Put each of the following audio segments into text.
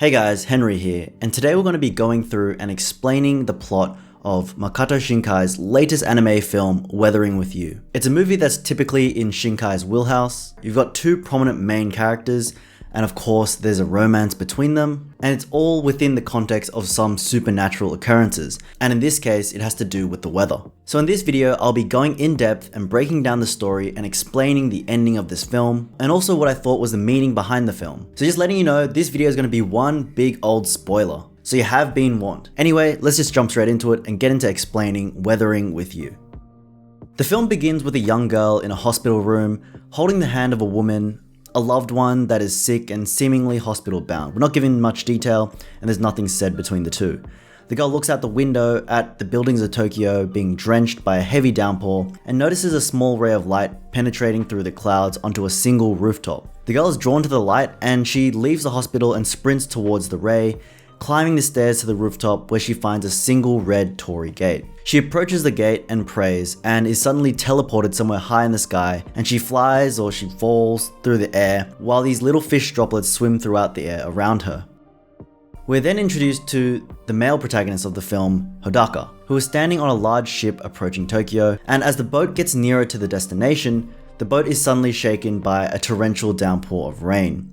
Hey guys, Henry here, and today we're going to be going through and explaining the plot of Makoto Shinkai's latest anime film, Weathering with You. It's a movie that's typically in Shinkai's wheelhouse. You've got two prominent main characters, and of course there's a romance between them, and it's all within the context of some supernatural occurrences, and in this case it has to do with the weather. So in this video I'll be going in depth and breaking down the story and explaining the ending of this film, and also what I thought was the meaning behind the film. So just letting you know, this video is going to be one big old spoiler, so you have been warned. Anyway, let's just jump straight into it and get into explaining Weathering with You. The film begins with a young girl in a hospital room holding the hand of a woman, a loved one that is sick and seemingly hospital bound. We're not given much detail and there's nothing said between the two. The girl looks out the window at the buildings of Tokyo being drenched by a heavy downpour and notices a small ray of light penetrating through the clouds onto a single rooftop. The girl is drawn to the light and she leaves the hospital and sprints towards the ray, climbing the stairs to the rooftop where she finds a single red torii gate. She approaches the gate and prays and is suddenly teleported somewhere high in the sky, and she flies or she falls through the air while these little fish droplets swim throughout the air around her. We're then introduced to the male protagonist of the film, Hodaka, who is standing on a large ship approaching Tokyo, and as the boat gets nearer to the destination, the boat is suddenly shaken by a torrential downpour of rain.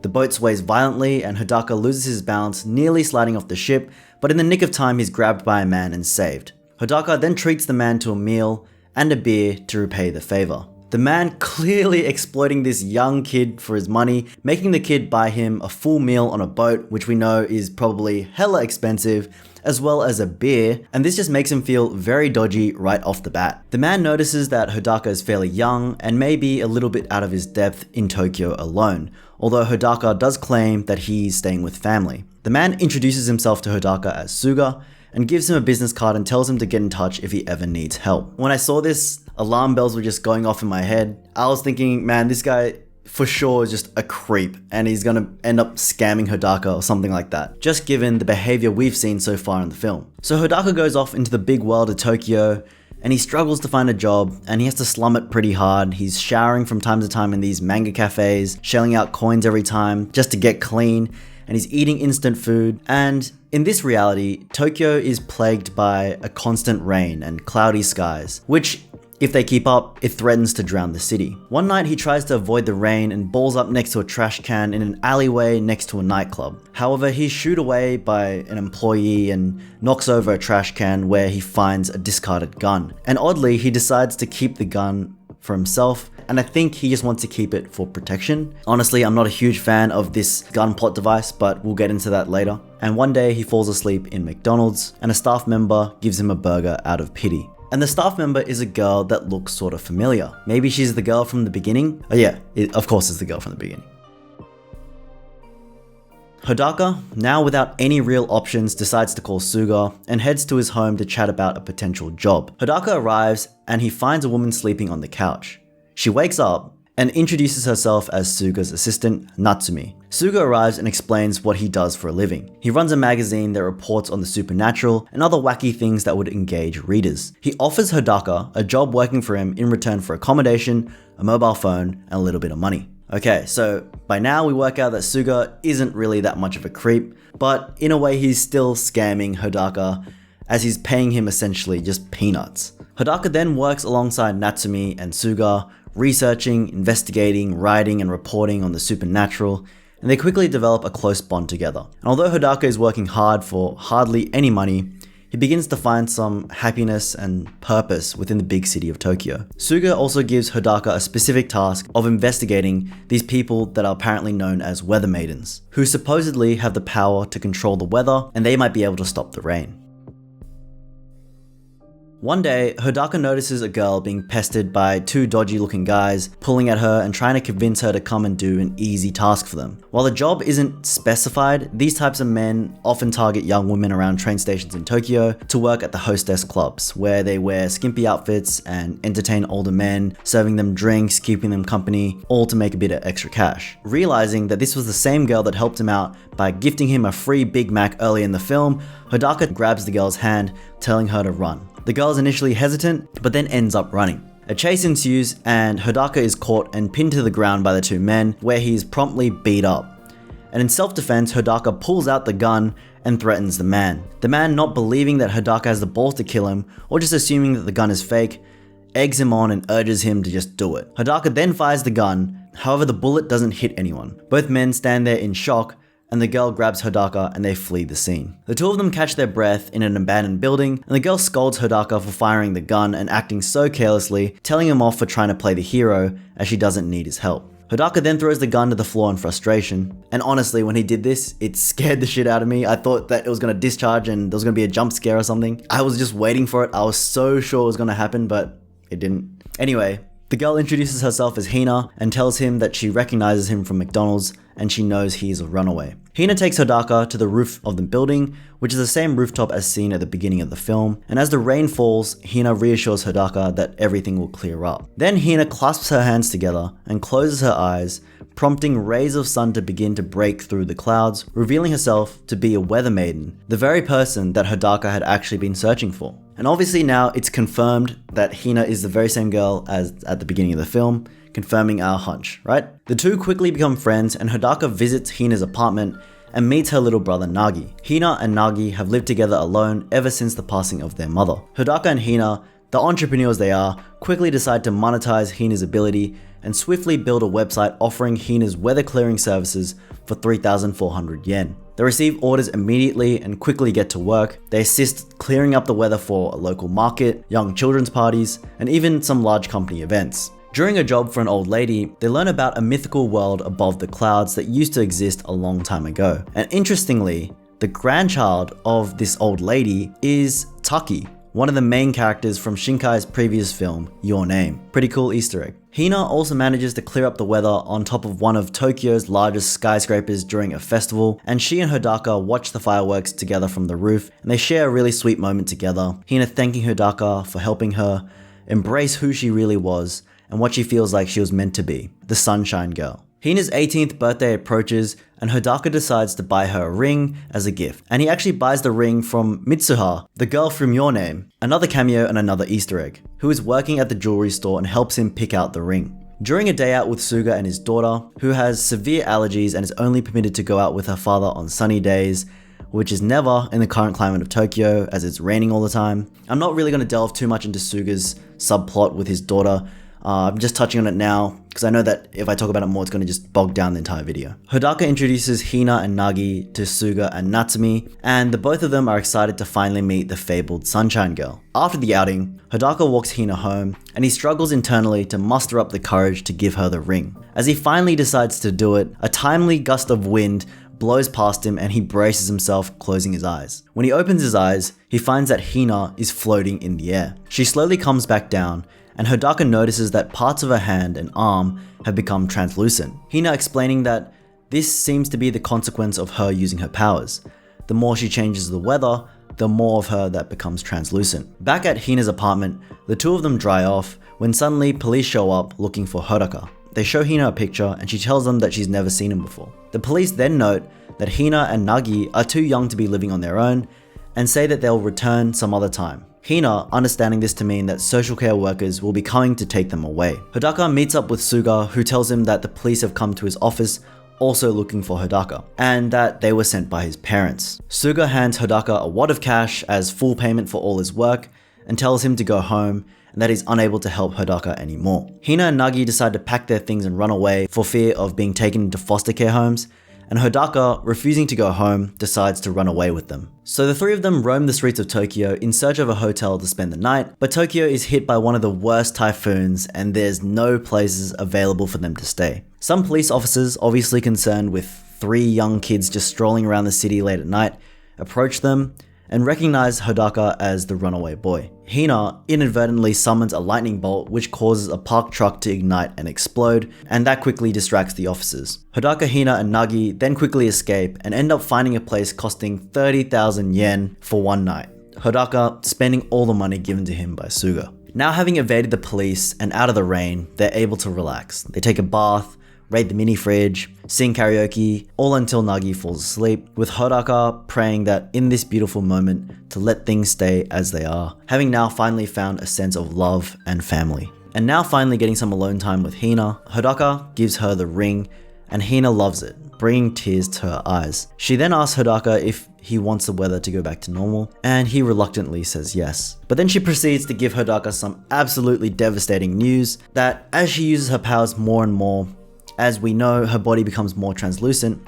The boat sways violently and Hodaka loses his balance, nearly sliding off the ship, but in the nick of time he's grabbed by a man and saved. Hodaka then treats the man to a meal and a beer to repay the favor. The man clearly exploiting this young kid for his money, making the kid buy him a full meal on a boat, which we know is probably hella expensive, as well as a beer, and this just makes him feel very dodgy right off the bat. The man notices that Hodaka is fairly young and may be a little bit out of his depth in Tokyo alone, although Hodaka does claim that he's staying with family. The man introduces himself to Hodaka as Suga and gives him a business card and tells him to get in touch if he ever needs help. When I saw this, alarm bells were just going off in my head. I was thinking, man, this guy for sure is just a creep and he's gonna end up scamming Hodaka or something like that, just given the behavior we've seen so far in the film. So Hodaka goes off into the big world of Tokyo and he struggles to find a job and he has to slum it pretty hard. He's showering from time to time in these manga cafes, shelling out coins every time just to get clean, and he's eating instant food. And in this reality, Tokyo is plagued by a constant rain and cloudy skies, which, if they keep up, it threatens to drown the city. One night he tries to avoid the rain and balls up next to a trash can in an alleyway next to a nightclub. However, he's shooed away by an employee and knocks over a trash can where he finds a discarded gun. And oddly, he decides to keep the gun for himself, and I think he just wants to keep it for protection. Honestly, I'm not a huge fan of this gun plot device, but we'll get into that later. And one day he falls asleep in McDonald's and a staff member gives him a burger out of pity. And the staff member is a girl that looks sort of familiar. Maybe she's the girl from the beginning? Oh yeah, of course it's the girl from the beginning. Hodaka, now without any real options, decides to call Suga and heads to his home to chat about a potential job. Hodaka arrives and he finds a woman sleeping on the couch. She wakes up and introduces herself as Suga's assistant, Natsumi. Suga arrives and explains what he does for a living. He runs a magazine that reports on the supernatural and other wacky things that would engage readers. He offers Hodaka a job working for him in return for accommodation, a mobile phone, and a little bit of money. Okay, so by now we work out that Suga isn't really that much of a creep, but in a way he's still scamming Hodaka as he's paying him essentially just peanuts. Hodaka then works alongside Natsumi and Suga, researching, investigating, writing, and reporting on the supernatural, and they quickly develop a close bond together. And although Hodaka is working hard for hardly any money, he begins to find some happiness and purpose within the big city of Tokyo. Suga also gives Hodaka a specific task of investigating these people that are apparently known as weather maidens, who supposedly have the power to control the weather and they might be able to stop the rain. One day, Hodaka notices a girl being pestered by two dodgy looking guys, pulling at her and trying to convince her to come and do an easy task for them. While the job isn't specified, these types of men often target young women around train stations in Tokyo to work at the hostess clubs, where they wear skimpy outfits and entertain older men, serving them drinks, keeping them company, all to make a bit of extra cash. Realizing that this was the same girl that helped him out by gifting him a free Big Mac early in the film, Hodaka grabs the girl's hand, telling her to run. The girl is initially hesitant, but then ends up running. A chase ensues and Hodaka is caught and pinned to the ground by the two men, where he is promptly beat up. and in self-defense, Hodaka pulls out the gun and threatens the man. The man, not believing that Hodaka has the balls to kill him, or just assuming that the gun is fake, eggs him on and urges him to just do it. Hodaka then fires the gun, however the bullet doesn't hit anyone. Both men stand there in shock, and the girl grabs Hodaka and they flee the scene. The two of them catch their breath in an abandoned building, and the girl scolds Hodaka for firing the gun and acting so carelessly, telling him off for trying to play the hero as she doesn't need his help. Hodaka then throws the gun to the floor in frustration, and honestly, when he did this, it scared the shit out of me. I thought that it was gonna discharge and there was gonna be a jump scare or something. I was just waiting for it. I was so sure it was gonna happen, but it didn't. Anyway, the girl introduces herself as Hina and tells him that she recognizes him from McDonald's and she knows he is a runaway. Hina takes Hodaka to the roof of the building, which is the same rooftop as seen at the beginning of the film, and as the rain falls, Hina reassures Hodaka that everything will clear up. Then Hina clasps her hands together and closes her eyes, prompting rays of sun to begin to break through the clouds, revealing herself to be a weather maiden, the very person that Hodaka had actually been searching for. And obviously now it's confirmed that Hina is the very same girl as at the beginning of the film, confirming our hunch, right? The two quickly become friends and Hodaka visits Hina's apartment and meets her little brother Nagi. Hina and Nagi have lived together alone ever since the passing of their mother. Hodaka and Hina, the entrepreneurs they are, quickly decide to monetize Hina's ability and swiftly build a website offering Hina's weather clearing services for 3,400 yen. They receive orders immediately and quickly get to work. They assist clearing up the weather for a local market, young children's parties, and even some large company events. During a job for an old lady, they learn about a mythical world above the clouds that used to exist a long time ago. And interestingly, the grandchild of this old lady is Taki, one of the main characters from Shinkai's previous film, Your Name. Pretty cool Easter egg. Hina also manages to clear up the weather on top of one of Tokyo's largest skyscrapers during a festival, and she and Hodaka watch the fireworks together from the roof, and they share a really sweet moment together. Hina thanking Hodaka for helping her embrace who she really was, and what she feels like she was meant to be, the Sunshine Girl. Hina's 18th birthday approaches and Hodaka decides to buy her a ring as a gift. And he actually buys the ring from Mitsuha, the girl from Your Name, another cameo and another Easter egg, who is working at the jewelry store and helps him pick out the ring. During a day out with Suga and his daughter, who has severe allergies and is only permitted to go out with her father on sunny days, which is never in the current climate of Tokyo as it's raining all the time. I'm not really going to delve too much into Suga's subplot with his daughter. I'm just touching on it now because I know that if I talk about it more, it's going to just bog down the entire video. Hodaka introduces Hina and Nagi to Suga and Natsumi, and the both of them are excited to finally meet the fabled Sunshine Girl. After the outing, Hodaka walks Hina home, and he struggles internally to muster up the courage to give her the ring. As he finally decides to do it, a timely gust of wind blows past him and he braces himself, closing his eyes. When he opens his eyes, he finds that Hina is floating in the air. She slowly comes back down, and Hodaka notices that parts of her hand and arm have become translucent. Hina explaining that this seems to be the consequence of her using her powers. The more she changes the weather, the more of her that becomes translucent. Back at Hina's apartment, the two of them dry off when suddenly police show up looking for Hodaka. They show Hina a picture and she tells them that she's never seen him before. The police then note that Hina and Nagi are too young to be living on their own and say that they'll return some other time. Hina understanding this to mean that social care workers will be coming to take them away. Hodaka meets up with Suga, who tells him that the police have come to his office also looking for Hodaka, and that they were sent by his parents. Suga hands Hodaka a wad of cash as full payment for all his work and tells him to go home and that he's unable to help Hodaka anymore. Hina and Nagi decide to pack their things and run away for fear of being taken into foster care homes, and Hodaka, refusing to go home, decides to run away with them. So the three of them roam the streets of Tokyo in search of a hotel to spend the night, but Tokyo is hit by one of the worst typhoons and there's no places available for them to stay. Some police officers, obviously concerned with three young kids just strolling around the city late at night, approach them and recognize Hodaka as the runaway boy. Hina inadvertently summons a lightning bolt which causes a parked truck to ignite and explode, and that quickly distracts the officers. Hodaka, Hina and Nagi then quickly escape and end up finding a place costing 30,000 yen for one night. Hodaka spending all the money given to him by Suga. Now having evaded the police and out of the rain, they're able to relax. They take a bath, raid the mini fridge, sing karaoke, all until Nagi falls asleep, with Hodaka praying that in this beautiful moment to let things stay as they are, having now finally found a sense of love and family. And now finally getting some alone time with Hina, Hodaka gives her the ring and Hina loves it. bringing tears to her eyes. She then asks Hodaka if he wants the weather to go back to normal, and he reluctantly says yes. But then she proceeds to give Hodaka some absolutely devastating news that as she uses her powers more and more, as we know, her body becomes more translucent,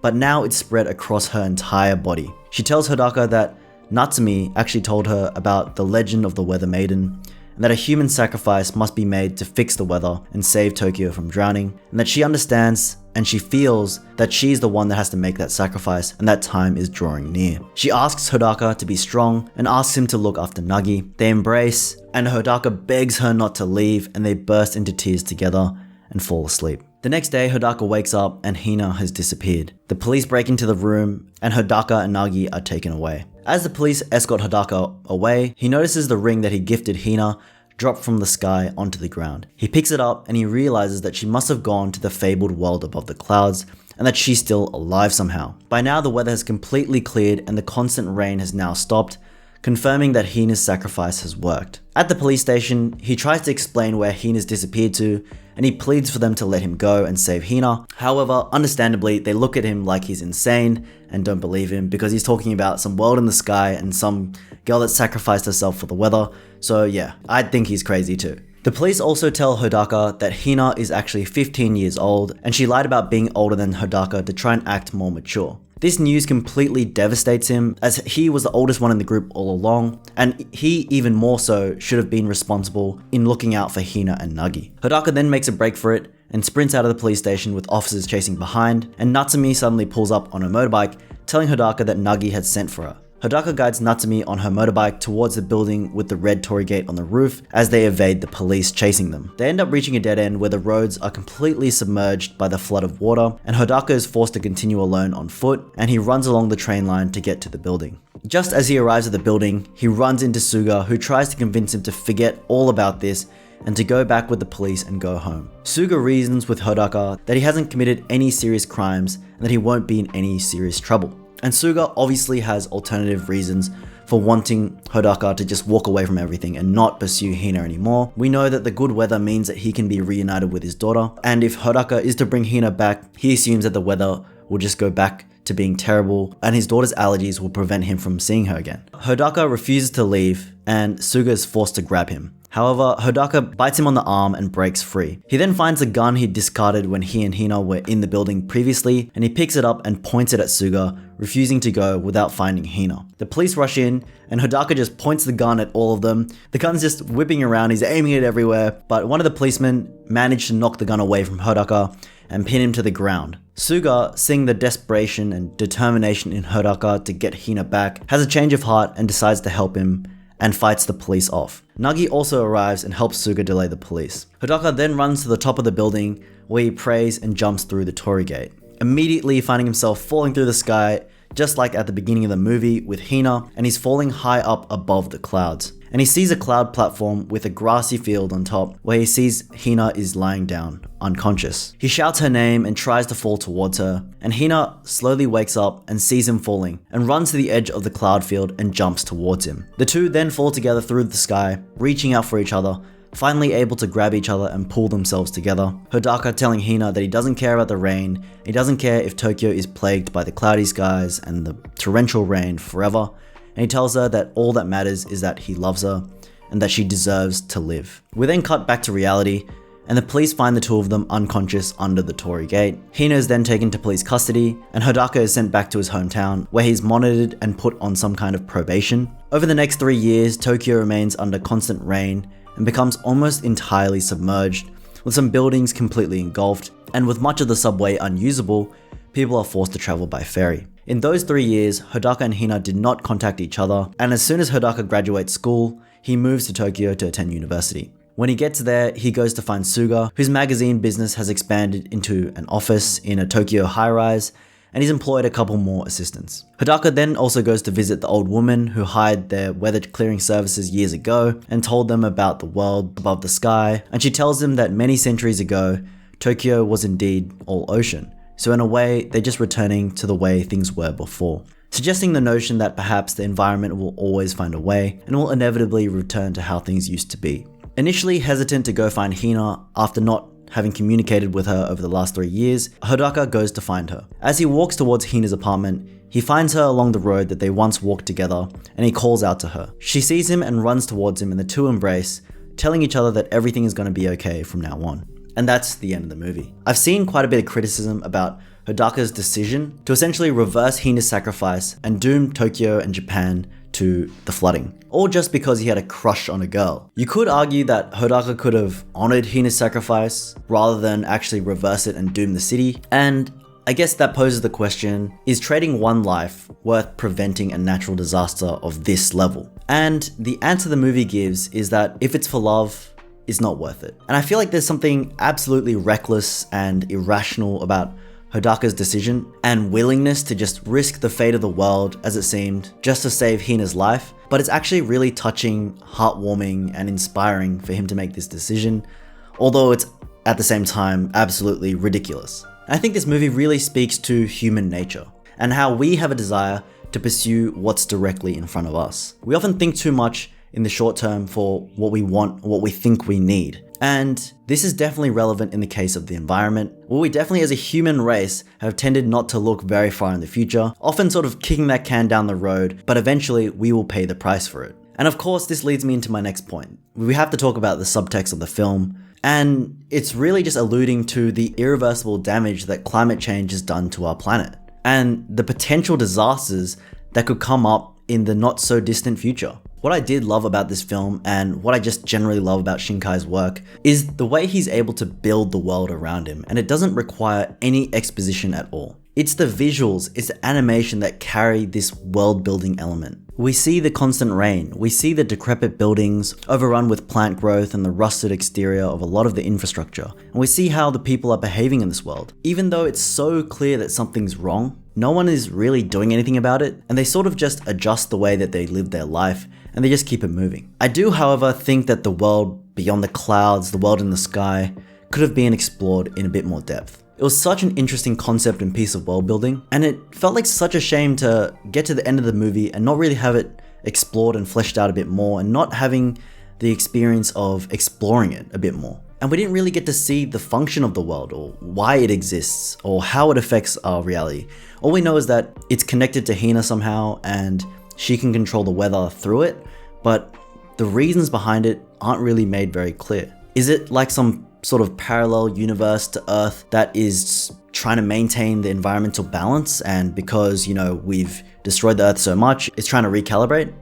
but now it's spread across her entire body. She tells Hodaka that Natsumi actually told her about the legend of the Weather Maiden, and that a human sacrifice must be made to fix the weather and save Tokyo from drowning, and that she understands and she feels that she's the one that has to make that sacrifice and that time is drawing near. She asks Hodaka to be strong and asks him to look after Nagi. They embrace and Hodaka begs her not to leave, and they burst into tears together and fall asleep. The next day, Hodaka wakes up and Hina has disappeared. The police break into the room and Hodaka and Nagi are taken away. As the police escort Hodaka away, he notices the ring that he gifted Hina drop from the sky onto the ground. He picks it up and he realizes that she must have gone to the fabled world above the clouds and that she's still alive somehow. By now, the weather has completely cleared and the constant rain has now stopped, confirming that Hina's sacrifice has worked. At the police station, he tries to explain where Hina's disappeared to, and he pleads for them to let him go and save Hina. However, understandably, they look at him like he's insane and don't believe him because he's talking about some world in the sky and some girl that sacrificed herself for the weather. So yeah, I think he's crazy too. The police also tell Hodaka that Hina is actually 15 years old and she lied about being older than Hodaka to try and act more mature. This news completely devastates him as he was the oldest one in the group all along, and he even more so should have been responsible in looking out for Hina and Nagi. Hodaka then makes a break for it and sprints out of the police station with officers chasing behind, and Natsumi suddenly pulls up on a motorbike, telling Hodaka that Nagi had sent for her. Hodaka guides Natsumi on her motorbike towards the building with the red torii gate on the roof as they evade the police chasing them. They end up reaching a dead end where the roads are completely submerged by the flood of water, and Hodaka is forced to continue alone on foot, and he runs along the train line to get to the building. Just as he arrives at the building, he runs into Suga, who tries to convince him to forget all about this and to go back with the police and go home. Suga reasons with Hodaka that he hasn't committed any serious crimes and that he won't be in any serious trouble. And Suga obviously has alternative reasons for wanting Hodaka to just walk away from everything and not pursue Hina anymore. We know that the good weather means that he can be reunited with his daughter, and if Hodaka is to bring Hina back, he assumes that the weather will just go back to being terrible and his daughter's allergies will prevent him from seeing her again. Hodaka refuses to leave and Suga is forced to grab him. However, Hodaka bites him on the arm and breaks free. He then finds the gun he discarded when he and Hina were in the building previously, and he picks it up and points it at Suga, refusing to go without finding Hina. The police rush in, and Hodaka just points the gun at all of them. The gun's just whipping around, he's aiming it everywhere, but one of the policemen managed to knock the gun away from Hodaka and pin him to the ground. Suga, seeing the desperation and determination in Hodaka to get Hina back, has a change of heart and decides to help him and fights the police off. Nagi also arrives and helps Suga delay the police. Hodaka then runs to the top of the building where he prays and jumps through the torii gate, immediately finding himself falling through the sky just like at the beginning of the movie with Hina, and he's falling high up above the clouds. And he sees a cloud platform with a grassy field on top where he sees Hina is lying down, unconscious. He shouts her name and tries to fall towards her, and Hina slowly wakes up and sees him falling and runs to the edge of the cloud field and jumps towards him. The two then fall together through the sky, reaching out for each other, finally able to grab each other and pull themselves together. Hodaka telling Hina that he doesn't care about the rain, he doesn't care if Tokyo is plagued by the cloudy skies and the torrential rain forever, and he tells her that all that matters is that he loves her and that she deserves to live. We then cut back to reality, and the police find the two of them unconscious under the torii gate. Hina is then taken to police custody, and Hodaka is sent back to his hometown, where he's monitored and put on some kind of probation. Over the next 3 years, Tokyo remains under constant rain and becomes almost entirely submerged, with some buildings completely engulfed, and with much of the subway unusable, people are forced to travel by ferry. In those 3 years, Hodaka and Hina did not contact each other, and as soon as Hodaka graduates school, he moves to Tokyo to attend university. When he gets there, he goes to find Suga, whose magazine business has expanded into an office in a Tokyo high-rise, and he's employed a couple more assistants. Hodaka then also goes to visit the old woman who hired their weather clearing services years ago and told them about the world above the sky, and she tells him that many centuries ago, Tokyo was indeed all ocean. So in a way, they're just returning to the way things were before, suggesting the notion that perhaps the environment will always find a way and will inevitably return to how things used to be. Initially hesitant to go find Hina after not having communicated with her over the last 3 years, Hodaka goes to find her. As he walks towards Hina's apartment, he finds her along the road that they once walked together, and he calls out to her. She sees him and runs towards him, and the two embrace, telling each other that everything is going to be okay from now on. And that's the end of the movie. I've seen quite a bit of criticism about Hodaka's decision to essentially reverse Hina's sacrifice and doom Tokyo and Japan to the flooding, all just because he had a crush on a girl. You could argue that Hodaka could have honored Hina's sacrifice rather than actually reverse it and doom the city, and I guess that poses the question, is trading one life worth preventing a natural disaster of this level? And the answer the movie gives is that if it's for love, it's not worth it. And I feel like there's something absolutely reckless and irrational about Hodaka's decision and willingness to just risk the fate of the world, as it seemed, just to save Hina's life. But it's actually really touching, heartwarming, and inspiring for him to make this decision, although it's at the same time absolutely ridiculous. And I think this movie really speaks to human nature and how we have a desire to pursue what's directly in front of us. We often think too much in the short term for what we want, what we think we need. And this is definitely relevant in the case of the environment, where we definitely as a human race have tended not to look very far in the future, often sort of kicking that can down the road, but eventually we will pay the price for it. And of course, this leads me into my next point. We have to talk about the subtext of the film, and it's really just alluding to the irreversible damage that climate change has done to our planet, and the potential disasters that could come up in the not so distant future. What I did love about this film, and what I just generally love about Shinkai's work, is the way he's able to build the world around him, and it doesn't require any exposition at all. It's the visuals, it's the animation that carry this world building element. We see the constant rain, we see the decrepit buildings overrun with plant growth and the rusted exterior of a lot of the infrastructure, and we see how the people are behaving in this world. Even though it's so clear that something's wrong, no one is really doing anything about it, and they sort of just adjust the way that they live their life, and they just keep it moving. I do, however, think that the world beyond the clouds, the world in the sky, could have been explored in a bit more depth. It was such an interesting concept and piece of world building, and it felt like such a shame to get to the end of the movie and not really have it explored and fleshed out a bit more, and not having the experience of exploring it a bit more. And we didn't really get to see the function of the world, or why it exists, or how it affects our reality. All we know is that it's connected to Hina somehow, and she can control the weather through it, but the reasons behind it aren't really made very clear. Is it like some sort of parallel universe to Earth that is trying to maintain the environmental balance, and because, we've destroyed the Earth so much, it's trying to recalibrate?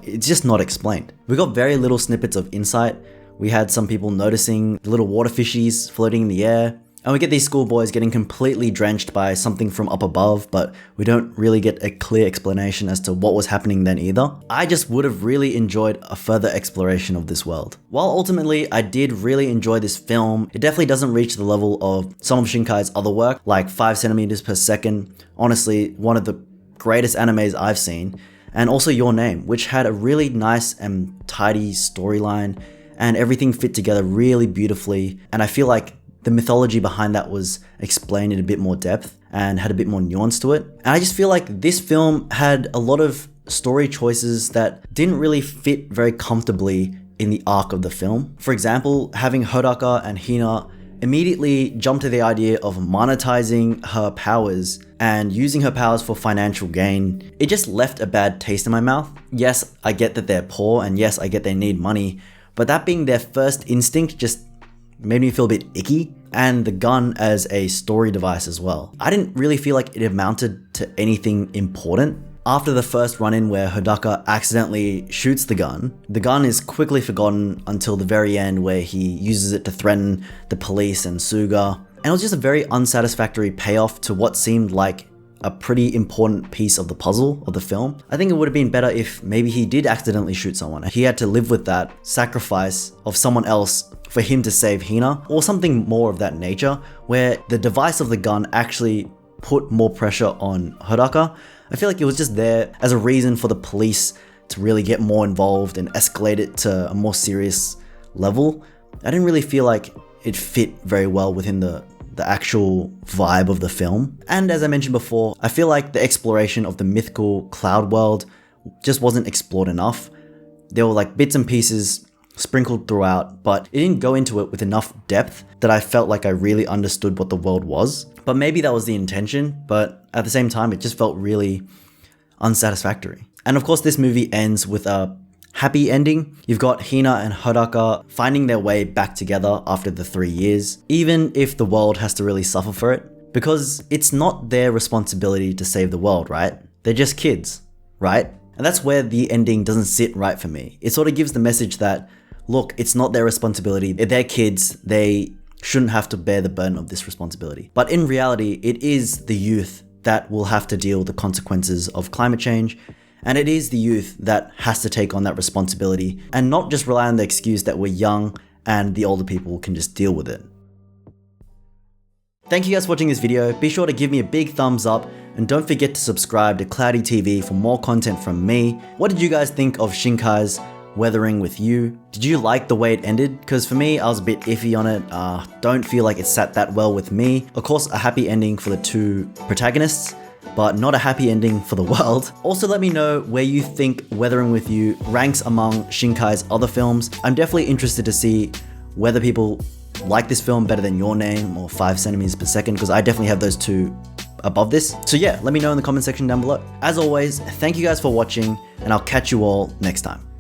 It's just not explained. We got very little snippets of insight. We had some people noticing the little water fishies floating in the air, and we get these schoolboys getting completely drenched by something from up above, but we don't really get a clear explanation as to what was happening then either. I just would have really enjoyed a further exploration of this world. While ultimately I did really enjoy this film, it definitely doesn't reach the level of some of Shinkai's other work, like 5 centimeters per second, honestly one of the greatest animes I've seen, and also Your Name, which had a really nice and tidy storyline, and everything fit together really beautifully, and I feel like the mythology behind that was explained in a bit more depth and had a bit more nuance to it. And I just feel like this film had a lot of story choices that didn't really fit very comfortably in the arc of the film. For example, having Hodaka and Hina immediately jump to the idea of monetizing her powers and using her powers for financial gain. It just left a bad taste in my mouth. Yes, I get that they're poor, and yes, I get they need money, but that being their first instinct just made me feel a bit icky, and the gun as a story device as well. I didn't really feel like it amounted to anything important. After the first run-in where Hodaka accidentally shoots the gun is quickly forgotten until the very end where he uses it to threaten the police and Suga. And it was just a very unsatisfactory payoff to what seemed like a pretty important piece of the puzzle of the film. I think it would have been better if maybe he did accidentally shoot someone. He had to live with that sacrifice of someone else for him to save Hina, or something more of that nature, where the device of the gun actually put more pressure on Hodaka. I feel like it was just there as a reason for the police to really get more involved and escalate it to a more serious level. I didn't really feel like it fit very well within the actual vibe of the film. And as I mentioned before, I feel like the exploration of the mythical cloud world just wasn't explored enough. There were like bits and pieces sprinkled throughout, but it didn't go into it with enough depth that I felt like I really understood what the world was. But maybe that was the intention, but at the same time, it just felt really unsatisfactory. And of course, this movie ends with a happy ending. You've got Hina and Hodaka finding their way back together after the 3 years, even if the world has to really suffer for it, because it's not their responsibility to save the world, right? They're just kids, right? And that's where the ending doesn't sit right for me. It sort of gives the message that, look, it's not their responsibility. They're kids. They shouldn't have to bear the burden of this responsibility. But in reality, it is the youth that will have to deal with the consequences of climate change. And it is the youth that has to take on that responsibility and not just rely on the excuse that we're young and the older people can just deal with it. Thank you guys for watching this video. Be sure to give me a big thumbs up and don't forget to subscribe to Cloudy TV for more content from me. What did you guys think of Shinkai's Weathering with You? Did you like the way it ended? Because for me, I was a bit iffy on it. Don't feel like it sat that well with me. Of course, a happy ending for the two protagonists, but not a happy ending for the world. Also, let me know where you think Weathering with You ranks among Shinkai's other films. I'm definitely interested to see whether people like this film better than Your Name or 5 centimeters per second, because I definitely have those two above this. So yeah, let me know in the comment section down below. As always, thank you guys for watching, and I'll catch you all next time.